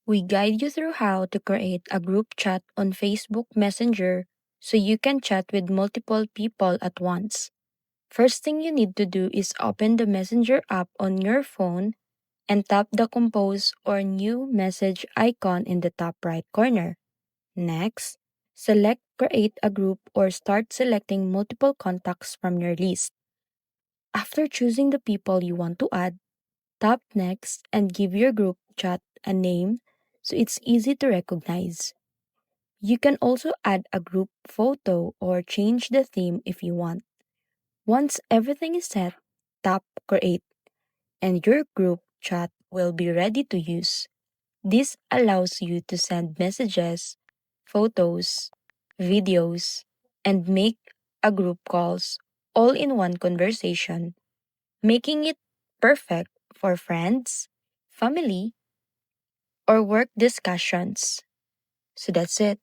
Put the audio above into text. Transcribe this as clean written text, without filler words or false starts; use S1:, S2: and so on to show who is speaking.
S1: We guide you through how to create a group chat on Facebook Messenger so you can chat with multiple people at once. First thing you need to do is open the Messenger app on your phone and tap the compose or new message icon in the top right corner. Next, select create a group or start selecting multiple contacts from your list. After choosing the people you want to add, tap next and give your group chat a name so it's easy to recognize. You can also add a group photo or change the theme if you want. Once everything is set, tap create and your group chat will be ready to use. This allows you to send messages, photos, videos, and make a group calls all in one conversation, making it perfect for friends, family, or work discussions. So that's it.